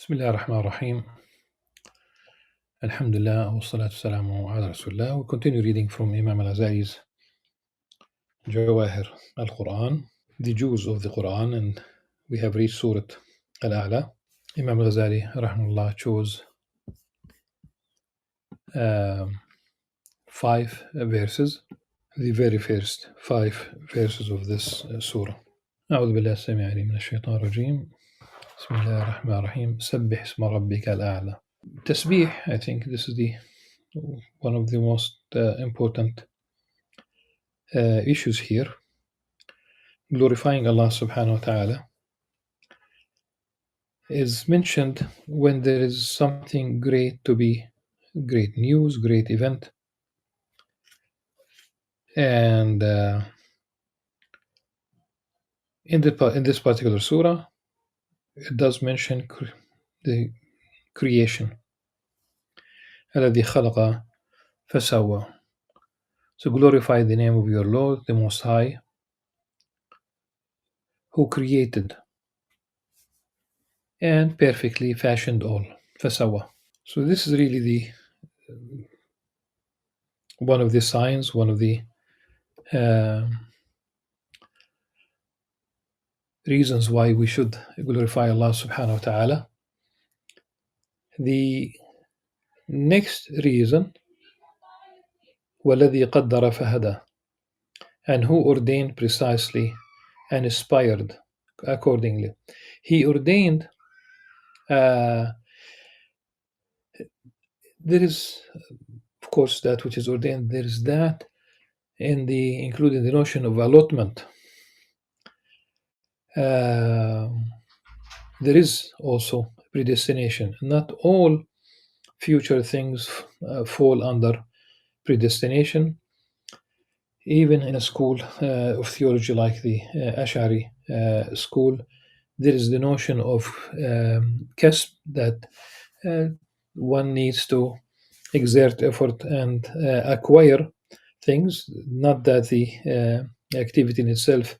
بسم الله الرحمن الرحيم. Alhamdulillah wa salatu salamu ala Rasulullah. We continue reading from Imam Al-Ghazali's Jawahir Al-Quran, the Jews of the Quran, and we have reached Surah Al-A'la. Imam Al-Ghazali rahimahullah chose 5 verses, the very first 5 verses of this surah. أعوذ بالله السميع العليم من الشيطان الرجيم. بسم الله الرحمن الرحيم. سبح اسم ربك الأعلى. Tasbih, I think this is one of the most important issues here. Glorifying Allah subhanahu wa ta'ala is mentioned when there is something great to be great news, great event. And in this particular surah, it does mention the creation. الذي خلق فسوى. So glorify the name of your Lord, the Most High, who created and perfectly fashioned all. فسوى. So this is really one of the signs, one of the reasons why we should glorify Allah subhanahu wa ta'ala. The next reason, وَالَّذِي قَدَّرَ فَهَدَى, and who ordained precisely and inspired accordingly. He ordained, there is, of course, that which is ordained, there is that including the notion of allotment. There is also predestination. Not all future things fall under predestination. Even in a school of theology like the Ash'ari school, there is the notion of kasb, that one needs to exert effort and acquire things, not that the activity in itself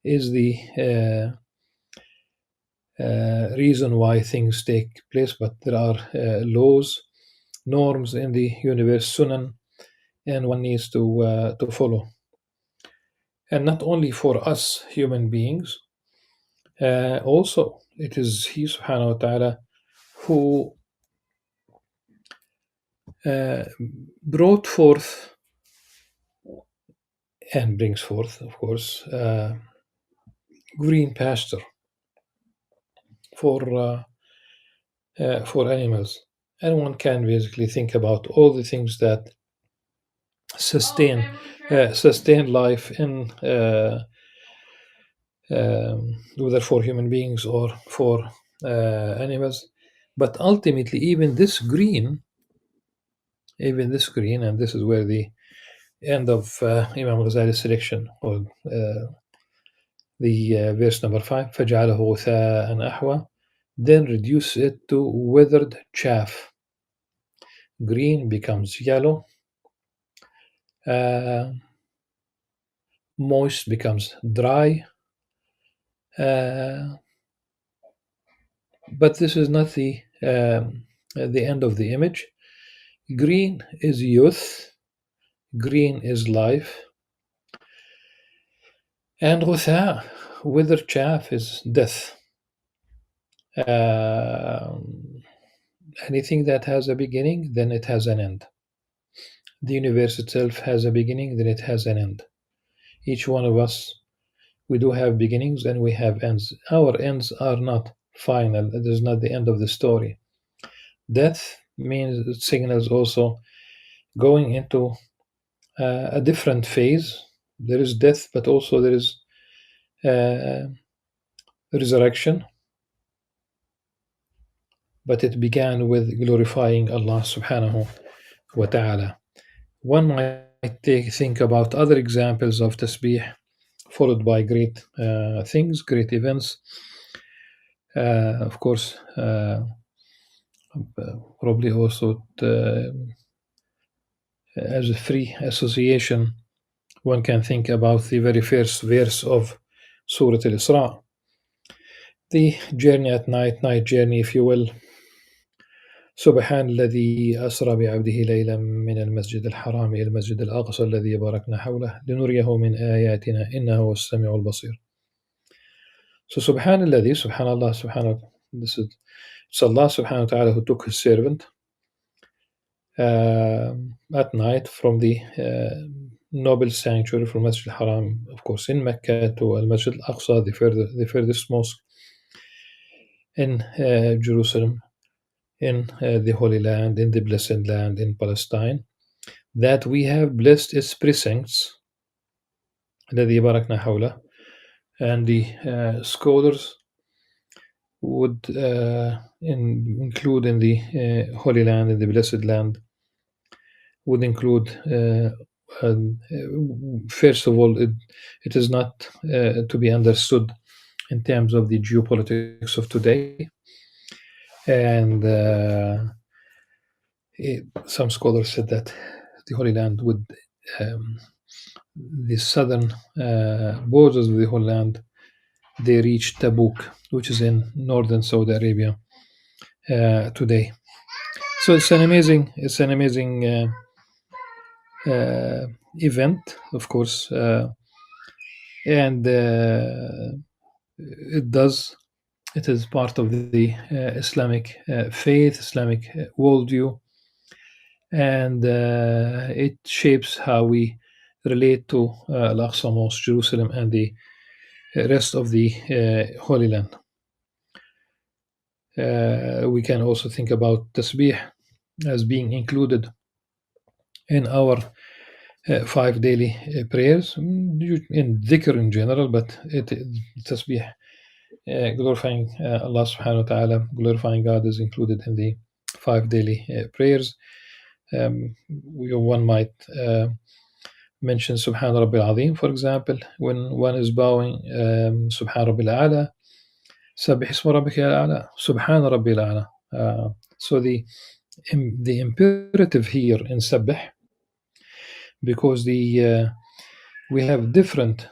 is the reason why things take place, but there are laws, norms in the universe, sunan, and one needs to follow. And not only for us human beings, also it is He subhanahu wa ta'ala who brought forth and brings forth, of course, green pasture for animals. And one can basically think about all the things that sustain life in whether for human beings or for animals. But ultimately, even this green, and this is where the end of Imam Ghazali's selection, or the verse number 5, فَجَعَلَهُ غُثَاءً أَحْوَى, then reduce it to withered chaff. Green becomes yellow, moist becomes dry. But this is not the end of the image. Green is youth, green is life, and غثاء, withered chaff, is death. Anything that has a beginning, then it has an end. The universe itself has a beginning, then it has an end. Each one of us, we do have beginnings and we have ends. Our ends are not final. It is not the end of the story. Death means, it signals also going into a different phase. There is death, but also there is resurrection. But it began with glorifying Allah subhanahu wa ta'ala. One might think about other examples of tasbih, followed by great things, great events. Of course, probably also as a free association, one can think about the very first verse of Surah Al-Isra. the journey at night, night journey, if you will. سبحان الذي أسرى بعبده ليلا من المسجد الحرام إلى المسجد الأقصى الذي باركنا حوله لنريه من آياتنا إنه هو السميع البصير. So Subhan الذي, Subhanallah, Subhanallah, this is it's Allah subhanahu wa ta'ala who took his servant at night from the noble sanctuary from Masjid al-Haram, of course, in Mecca to Al-Masjid al-Aqsa, the furthest mosque in Jerusalem, in the Holy Land, in the Blessed Land, in Palestine, that we have blessed its precincts, الذي باركنا حوله, and the scholars would include in the Holy Land, in the Blessed Land, would include first of all, it is not to be understood in terms of the geopolitics of today. And some scholars said that the Holy Land would, the southern borders of the Holy Land, they reach Tabuk, which is in northern Saudi Arabia today. So it's an amazing event, of course, and it is part of the Islamic faith, Islamic worldview, and it shapes how we relate to Al-Aqsa Mosque, Jerusalem, and the rest of the Holy Land. We can also think about tasbih as being included in our 5 daily prayers, in dhikr in general, but tasbih, glorifying Allah subhanahu wa ta'ala, glorifying God, is included in the 5 daily prayers. One might mention Subhan Rabbil Azim, for example, when one is bowing, Subhan Rabbil A'la, Sabbih Isma Rabbika Al-A'la, Subhan Rabbil A'la. So the imperative here in Sabbih, because we have different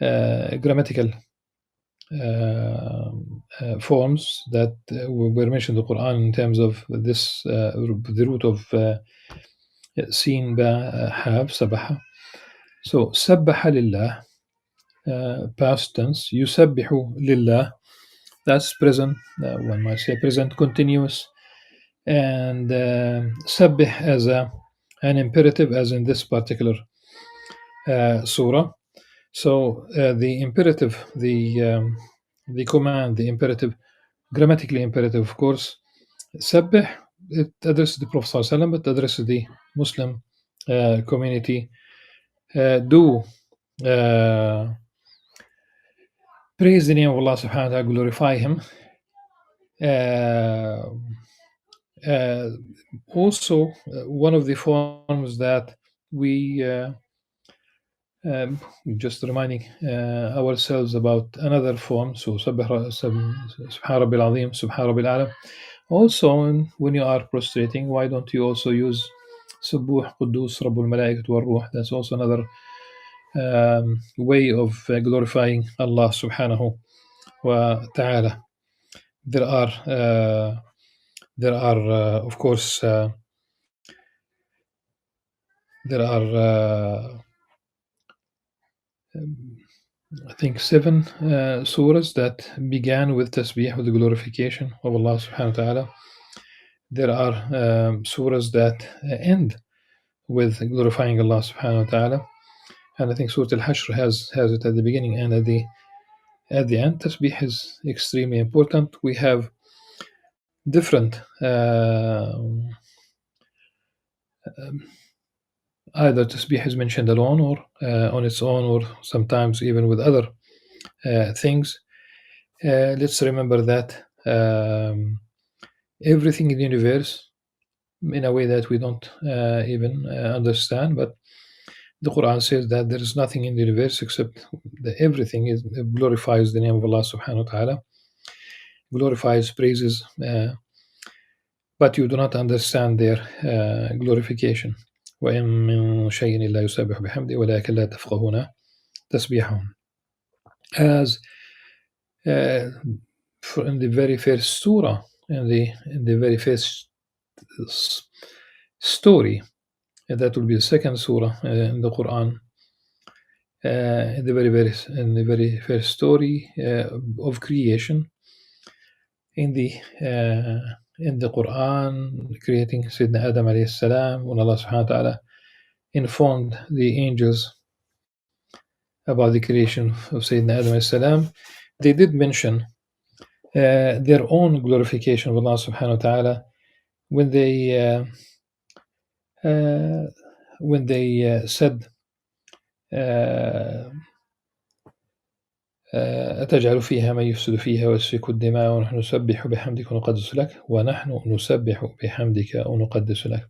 grammatical forms that were mentioned in the Qur'an in terms of this, the root of sin ba have, sabaha. So sabbaha lillah, past tense, yusabbihu lillah, that's present, one might say present continuous, and sabbih as an imperative, as in this particular surah. So the imperative, the command, the imperative, grammatically imperative, of course, sabbih, it addresses the Prophet ﷺ, but addresses the Muslim community. Do praise the name of Allah subhanahu wa ta'ala, glorify Him. Also, one of the forms that we just reminding ourselves about another form. So Subhan Rabbil Azim, Subhan Rabbil A'la. Also, when you are prostrating, why don't you also use Subuh Quddus Rabbul Mala'ikat wal Ruh? That's also another way of glorifying Allah subhanahu wa ta'ala. There are of course there are I think 7 surahs that began with tasbih, with the glorification of Allah subhanahu wa ta'ala. There are surahs that end with glorifying Allah subhanahu wa ta'ala. And I think Surah Al-Hashr has it at the beginning and at the end. Tasbih is extremely important. We have different either tasbih is mentioned alone or on its own, or sometimes even with other things. Let's remember that everything in the universe, in a way that we don't even understand, but the Quran says that there is nothing in the universe except that everything glorifies the name of Allah subhanahu wa ta'ala, glorifies, praises, but you do not understand their glorification. وَإِن مِّن شَيْءٍ إِلَّا يُسَبِّحُ بِحَمْدِهِ وَلَكِن لَّا تَفْقَهُونَ تَسْبِيحَهُمْ. As uh, in the very first surah, in the very first story, that will be the second surah in the Quran. In the very first story of creation in the Quran, creating Sayyidina Adam alayhi salam, when Allah subhanahu wa ta'ala informed the angels about the creation of Sayyidina Adam alayhi salam, they did mention their own glorification of Allah subhanahu wa ta'ala when they said أتجعل فيها من يفسد فيها ويسفك الدماء ونحن نسبح بحمدك ونقدس لك ونحن نسبح بحمدك ونقدس لك.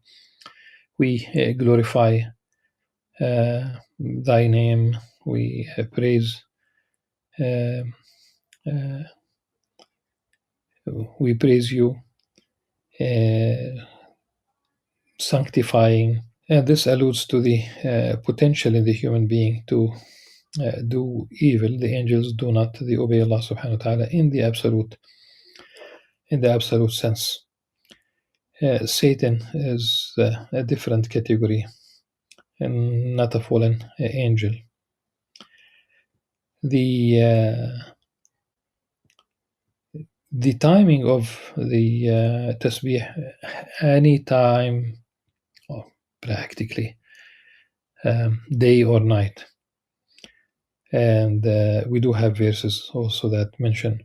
We glorify thy name, we praise we praise you, sanctifying. And this alludes to the potential in the human being to do evil. The angels do not. They obey Allah subhanahu wa ta'ala in the absolute sense. Satan is a different category and not a fallen angel. The timing of the tasbih, any time, practically, day or night. And we do have verses also that mention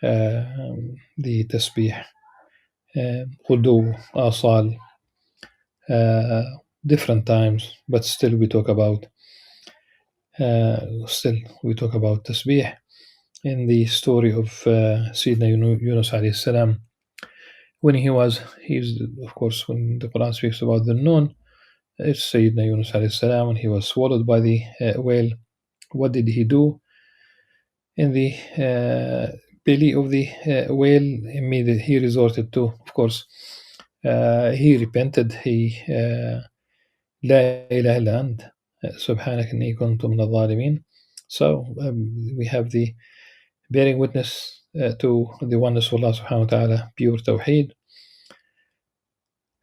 the tasbih, ghudu, asal, different times, but still we talk about tasbih in the story of Sayyidina Yunus alayhi salam. When he's of course, when the Quran speaks about the Nun, it's Sayyidina Yunus alayhi salam, when he was swallowed by the whale. What did he do? In the belly of the whale, immediately he resorted to, of course, he repented. He لا إله إلا أنت سبحانك إني كنت من الظالمين. So we have the bearing witness to the oneness of Allah subhanahu wa ta'ala, pure tawheed.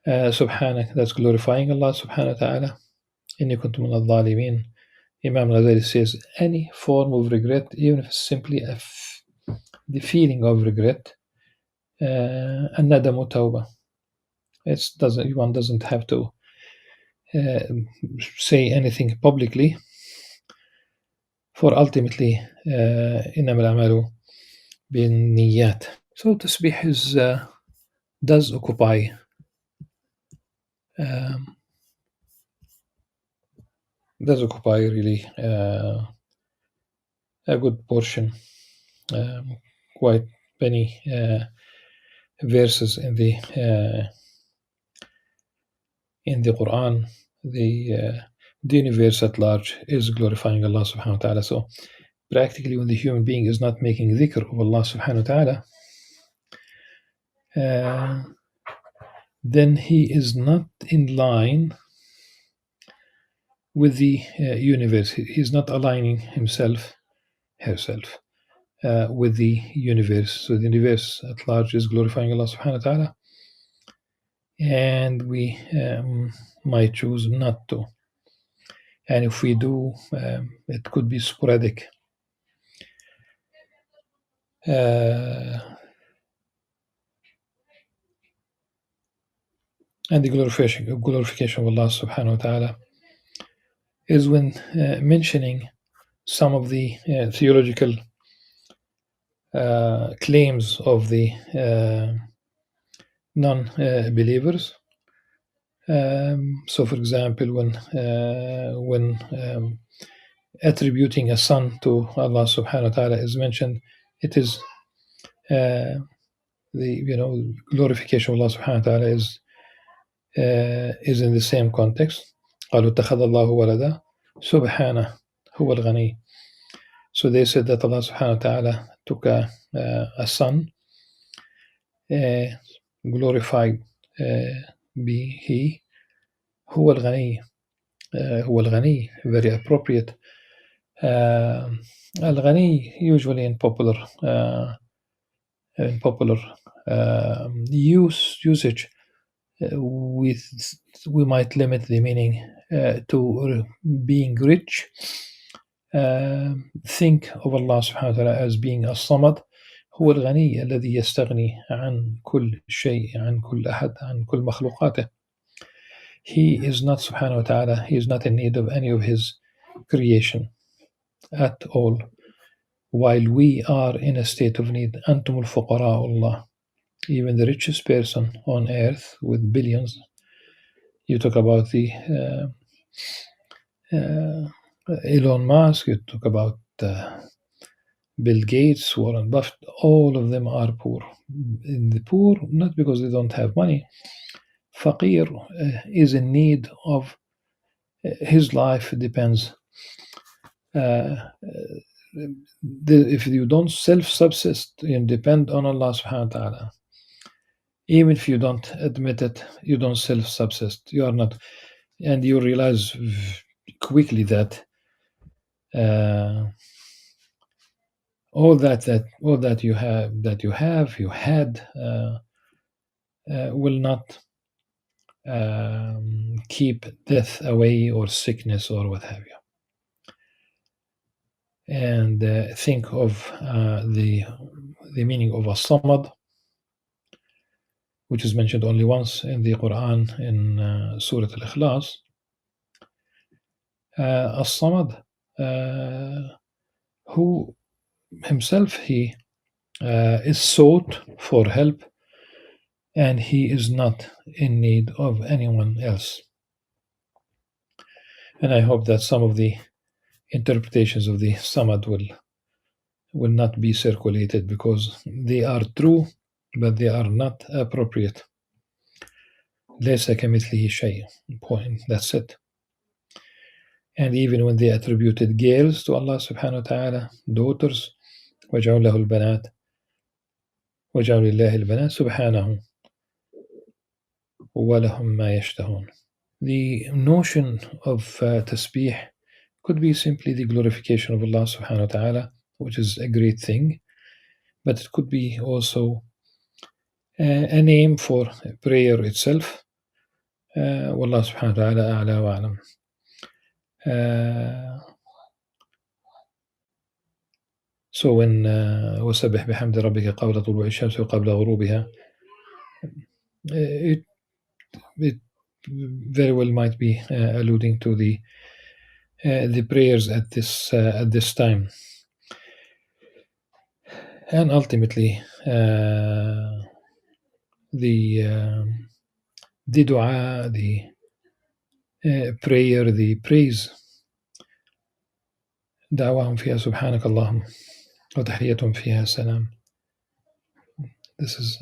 Subhanak, that's glorifying Allah subhanahu wa ta'ala. إني كنت من الظالمين. Imam Al-Ghazali says any form of regret, even if it's simply the feeling of regret, الندم توبة. One doesn't have to say anything publicly, for ultimately إنما الأعمال بالنيات. So tasbih does occupy really a good portion, quite many verses in the Quran. The universe at large is glorifying Allah subhanahu wa ta'ala. So practically, when the human being is not making dhikr of Allah subhanahu wa ta'ala, then he is not in line with the universe. He's not aligning herself with the universe. So the universe at large is glorifying Allah subhanahu wa ta'ala, and we might choose not to. And if we do, it could be sporadic. And the glorification of Allah subhanahu wa ta'ala is when mentioning some of the theological claims of the non-believers. So, for example, when attributing a son to Allah subhanahu wa ta'ala is mentioned, it is the glorification of Allah subhanahu wa ta'ala is in the same context. قالوا اتخذ الله ولدا سبحانه هو الغني. So they said that Allah subhanahu wa ta'ala took a son, glorified be He, هو الغني, very appropriate Uh, Al-Ghani usually in popular usage, with we might limit the meaning to being rich. Think of Allah subhanahu wa ta'ala as being الصمد. هو الغني الذي يستغني عن كل شيء، عن كل أحد، عن كل مخلوقاته. He is not subhanahu wa ta'ala, he is not in need of any of his creation at all, while we are in a state of need. أنتم الفقراء الله. Even the richest person on earth with billions, you talk about the Elon Musk, you talk about Bill Gates, Warren Buffett, all of them are poor. And the poor, not because they don't have money. Faqir is in need of his life depends. If you don't self-subsist, you depend on Allah subhanahu wa ta'ala. Even if you don't admit it, you don't self-subsist. You are not, and you realize quickly that all that you had will not keep death away or sickness or what have you. And think of the meaning of as-samad, which is mentioned only once in the Qur'an in Surah Al-Ikhlas. As-samad, who himself he is sought for help, and he is not in need of anyone else. And I hope that some of the interpretations of the Samad will not be circulated, because they are true, but they are not appropriate. ليس كمثله شيء. Point. That's it. And even when they attributed girls to Allah subhanahu wa ta'ala, daughters, وَجَعَلْ لَهُ الْبَنَاتِ وَجَعَلْ لِلَّهِ الْبَنَاتِ سُبْحَانَهُ وَلَهُمْ مَا يَشْتَهُونَ. The notion of tasbih could be simply the glorification of Allah subhanahu wa ta'ala, which is a great thing, but it could be also a name for prayer itself. Wallah subhanahu wa ta'ala a'la wa a'lam. So when وَسَبِّحْ بِحَمْدِ رَبِّكَ قَبْلَ طُلُوعِ الشَّمْسِ وَقَبْلَ غُرُوبِهَا, it very well might be alluding to the prayers at this time. And ultimately, the dua, the prayer, the praise, دعواهم فيها سبحانك اللهم وتحيتهم فيها السلام. This is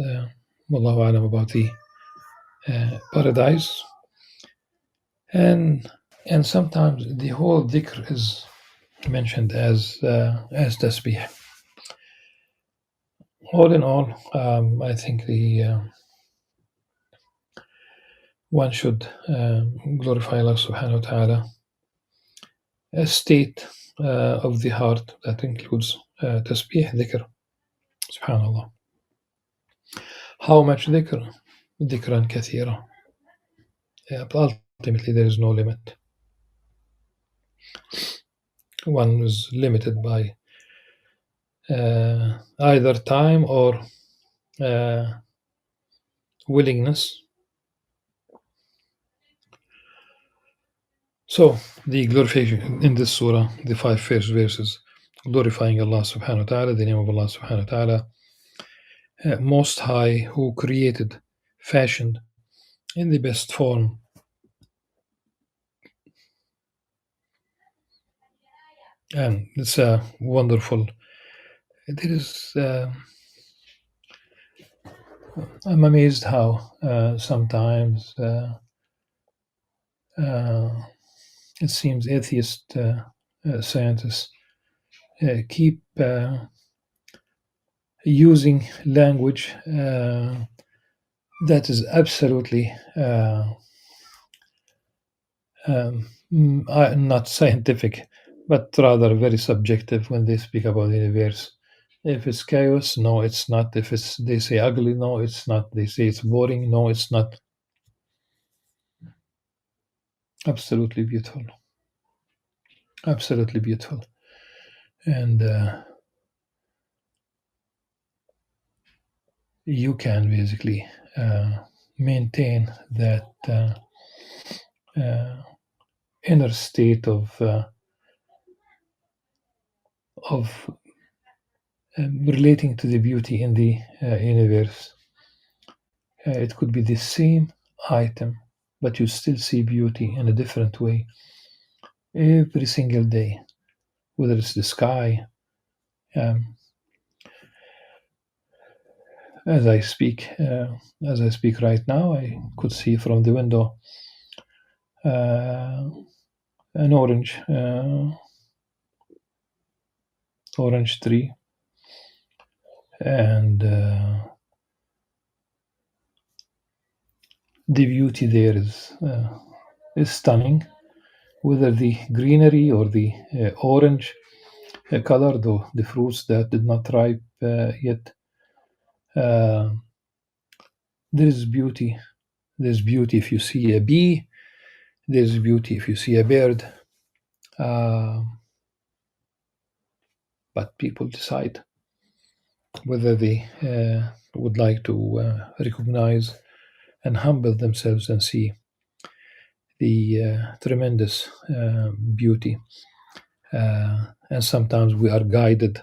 Wallahu Alam about the paradise. And sometimes the whole dhikr is mentioned as tasbih. All in all, I think one should glorify Allah subhanahu wa ta'ala. A state of the heart that includes tasbih, dhikr, subhanallah. How much dhikr? Dhikran kathira. But ultimately there is no limit. One is limited by either time or willingness. So the glorification in this surah, the 5 first verses, glorifying Allah subhanahu wa ta'ala, the name of Allah subhanahu wa ta'ala, Most High, who created, fashioned in the best form. And it's a wonderful. There is. I'm amazed how sometimes it seems atheist scientists keep using language that is absolutely not scientific, but rather very subjective when they speak about the universe. If it's chaos, no, it's not. If it's they say ugly, no, it's not. They say it's boring, no, it's not. Absolutely beautiful, absolutely beautiful, and you can basically maintain that uh, inner state of relating to the beauty in the universe. It could be the same item, but you still see beauty in a different way every single day, whether it's the sky. Um, as I speak, as I speak right now, I could see from the window uh, an orange tree, and the beauty there is stunning. Whether the greenery or the orange color, though the fruits that did not ripe yet, uh, there is beauty. There's beauty if you see a bee. There's beauty if you see a bird. Uh, but people decide whether they would like to recognize and humble themselves and see the tremendous beauty. And sometimes we are guided.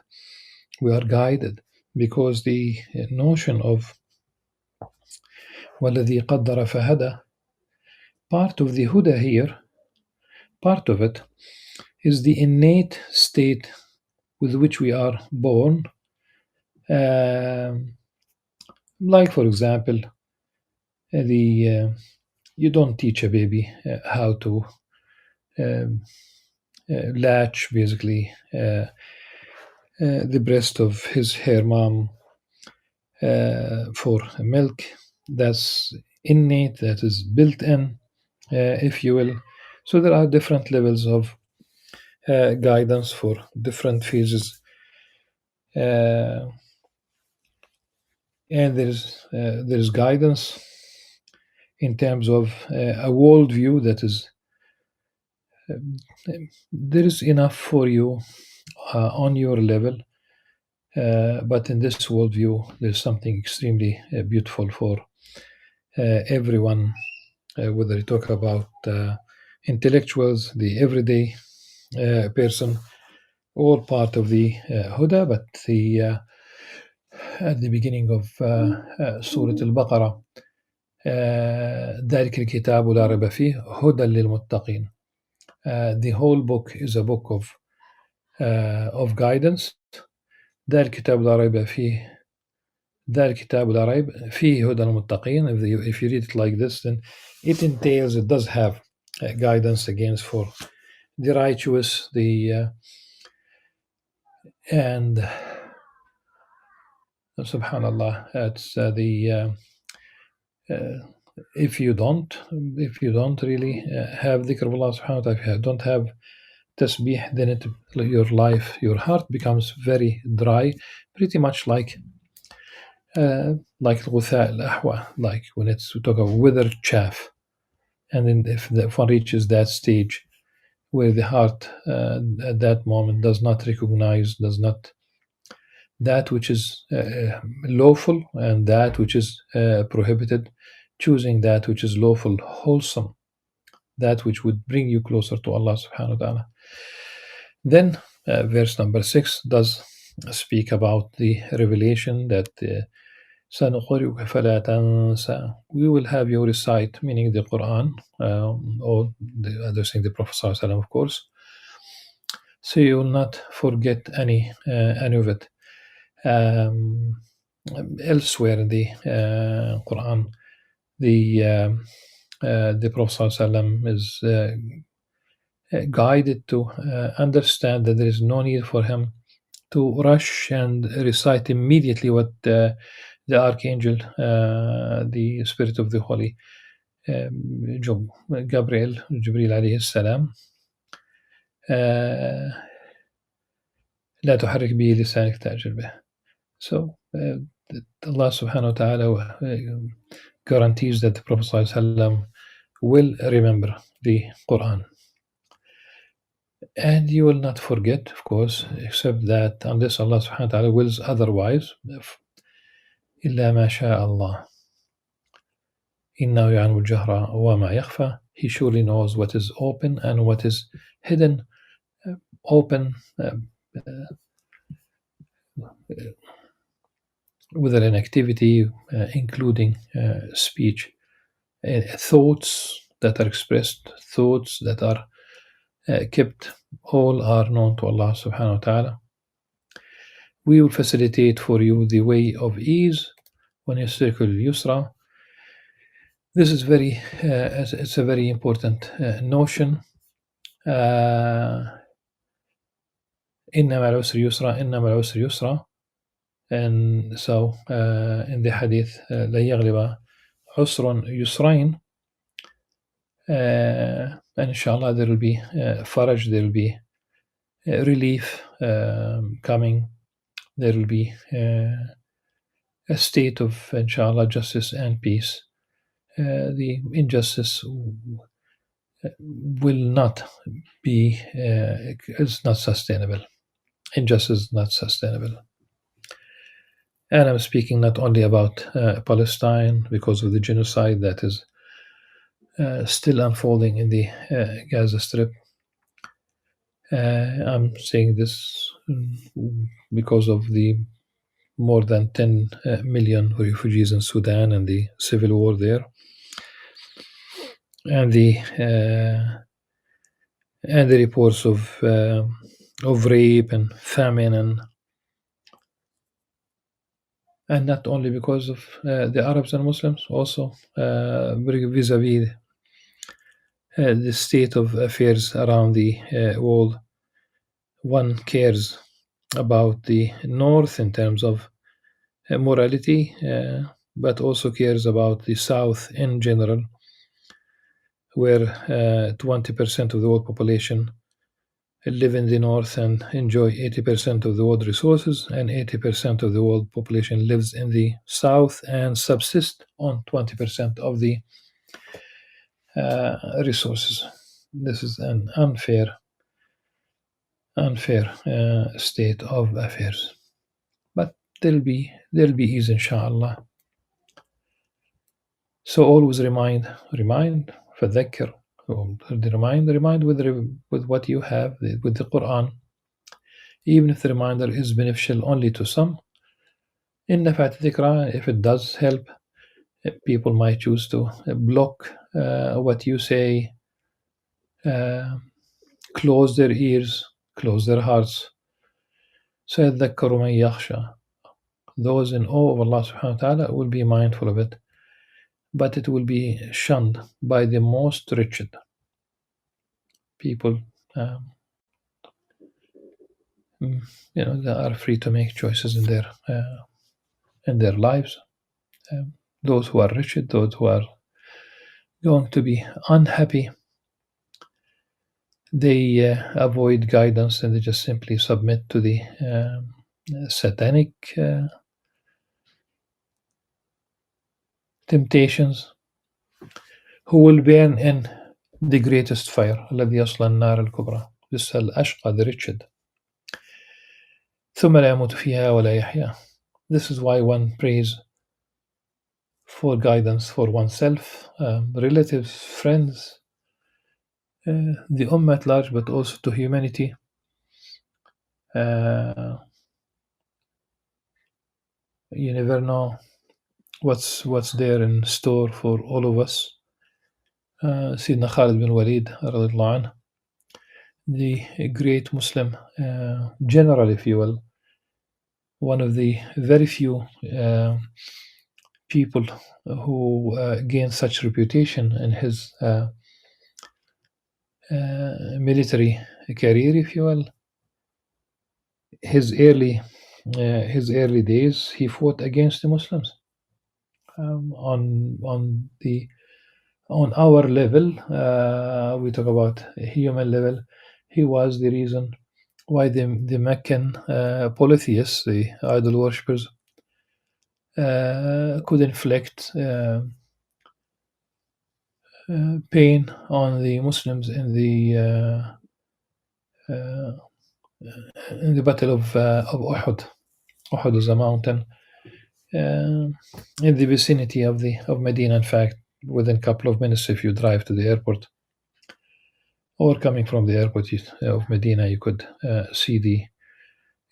We are guided because the notion of وَالَّذِي قَدَّرَ فَهَدَى, part of the huda here, part of it is the innate state with which we are born. Like, for example, the you don't teach a baby how to um, latch basically the breast of her mom for milk. That's innate, that is built in, if you will. So there are different levels of guidance for different phases. And there's guidance in terms of a worldview that is there is enough for you on your level, but in this worldview, there's something extremely beautiful for everyone, whether you talk about intellectuals, the everyday person, all part of the Huda, but at the beginning of Surah Al-Baqarah, ذلك الكتاب لا ريب فيه هدى للمتقين. The whole book is a book of guidance. ذلك الكتاب لا ريب فيه ذلك الكتاب لا ريب فيه هدى للمتقين. If you read it like this, then it entails, it does have guidance against for the righteous, the and subhanallah, it's the if you don't really have dhikr of Allah subhanahu wa ta'ala, if you don't have tasbih, then your life, your heart becomes very dry, pretty much like الغثاء الأحوى, like when we talk of withered chaff. And then if one reaches that stage where the heart at that moment does not recognize, does not that which is lawful and that which is prohibited, choosing that which is lawful, wholesome, that which would bring you closer to Allah subhanahu wa ta'ala. Then verse number 6 does speak about the revelation that سَنُقْرِئُكَ فَلَا تَنْسَى, we will have you recite, meaning the Qur'an, or addressing the Prophet sallallahu alaihi wasallam, of course, so you will not forget any of it. Elsewhere in the Quran, the Prophet ﷺ is guided to understand that there is no need for him to rush and recite immediately what the archangel, the spirit of the holy Jibril alayhi salam, لا تحرك به لسانك تعجل به. So Allah subhanahu wa ta'ala guarantees that the Prophet ﷺ will remember the Quran. And you will not forget, of course, except that unless Allah subhanahu wa ta'ala wills otherwise, إِلَّا مَا شَاءَ اللَّهِ إِنَّهُ يَعْلَمُ الْجَهْرَ وَمَا يَخْفَى. He surely knows what is open and what is hidden. Open with an activity including speech, thoughts that are expressed, thoughts that are kept, all are known to Allah subhanahu wa ta'ala. We will facilitate for you the way of ease when you circle yusra. This is it's a very important notion. إن مع العسر يسرا إن مع العسر يسرا. And so in the hadith لن يغلب عسر يسرين, and inshallah there will be faraj, there will be relief coming, there will be a state of inshallah justice and peace. The injustice will not be is not sustainable. Injustice is not sustainable. And I'm speaking not only about Palestine because of the genocide that is still unfolding in the Gaza Strip. I'm saying this because of the more than 10 million refugees in Sudan and the civil war there, and the reports of rape and famine, and not only because of the Arabs and Muslims, also vis-a-vis the state of affairs around the world. One cares about the North in terms of morality, but also cares about the South in general, where 20% of the world population live in the North and enjoy 80% of the world resources, and 80% of the world population lives in the South and subsist on 20% of the resources. This is an unfair state of affairs. But there'll be ease, inshallah. So always remind, فذكر. Remind with what you have, with the Qur'an. Even if the reminder is beneficial only to some, in نفعت الذكرى, if it does help, people might choose to block what you say, close their ears, close their hearts. سيذكر من يخشى. Those in awe of Allah subhanahu wa ta'ala will be mindful of it, but it will be shunned by the most wretched people. They are free to make choices in their lives. Those who are wretched, those who are going to be unhappy, they avoid guidance and they just simply submit to the satanic temptations, who will burn in the greatest fire, الذي يصلى النار الكبرى. This is الأشقى, the wretched. ثم لا يموت فيها ولا يحيا. This is why one prays for guidance for oneself, relatives, friends, the ummah at large, but also to humanity. You never know what's there in store for all of us. Sayyidina Khalid bin Walid radiallahu anh, the great Muslim general, if you will, one of the very few people who gained such reputation in his military career, if you will. His early days, he fought against the Muslims. On our level, we talk about a human level. He was the reason why the Meccan polytheists, the idol worshippers, could inflict pain on the Muslims uh, in the Battle of Uhud. Uhud is a mountain in the vicinity of Medina. In fact, within a couple of minutes, if you drive to the airport or coming from the airport of Medina, you could see the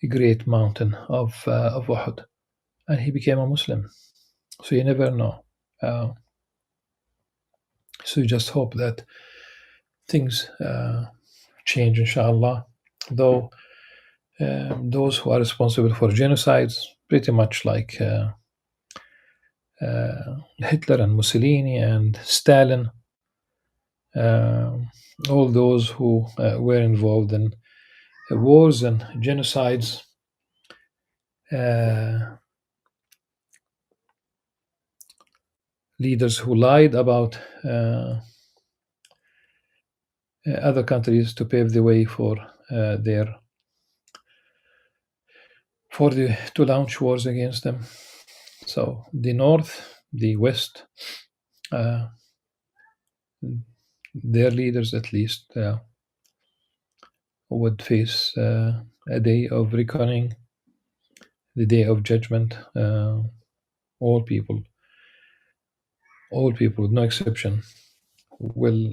great mountain of Uhud, and he became a Muslim. So you never know. So you just hope that things change, inshallah. Though those who are responsible for genocides, pretty much like Hitler and Mussolini and Stalin, all those who were involved in wars and genocides, leaders who lied about other countries to pave the way for to launch wars against them. So the North, the West, their leaders at least would face a day of reckoning, the day of judgment. All people with no exception will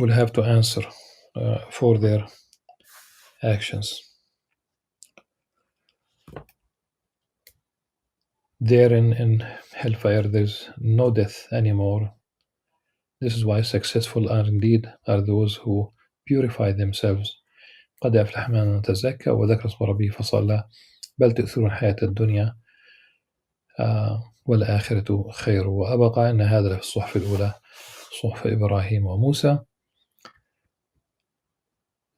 have to answer for their actions. There in hellfire, there's no death anymore. This is why successful are those who purify themselves. قد أفلح من تزكى وذكر اسم ربه فصلى بل تؤثرون الحياة الدنيا والآخرة خير وأبقى إن هذا لفي الصحف الأولى صحف إبراهيم وموسى.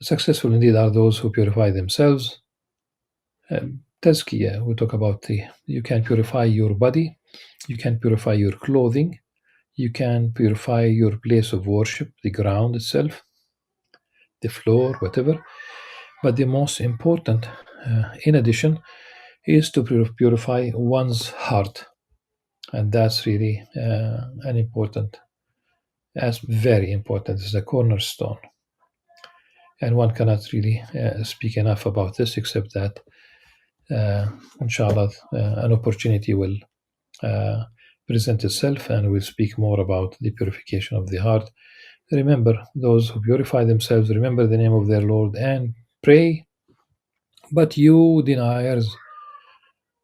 Successful indeed are those who purify themselves. Tazkiyah, we talk about you can purify your body, you can purify your clothing, you can purify your place of worship, the ground itself, the floor, whatever. But the most important, in addition, is to purify one's heart. And that's really very important. It's a cornerstone. And one cannot really speak enough about this, except that, inshallah, an opportunity will present itself, and we'll speak more about the purification of the heart. Remember those who purify themselves, remember the name of their Lord and pray. But you deniers,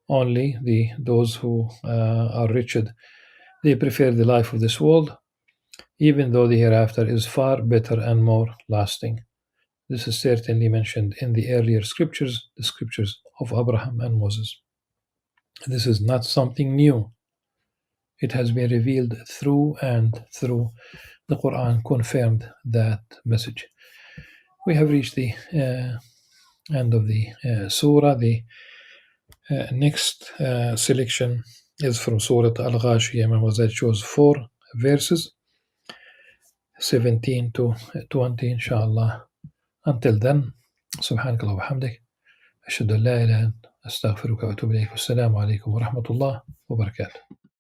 only those who are wretched, they prefer the life of this world, even though the hereafter is far better and more lasting. This is certainly mentioned in the earlier scriptures, the scriptures of Abraham and Moses. This is not something new. It has been revealed through and through. The Qur'an confirmed that message. We have reached the end of the surah. The next selection is from Surah Al-Ghazali. Imam Ghazali chose 4 verses, 17 to 20, inshallah. Until then, سبحانك اللهم وبحمدك أشهد أن لا إله إلا أنت أستغفرك وأتوب إليك والسلام عليكم ورحمة الله وبركاته.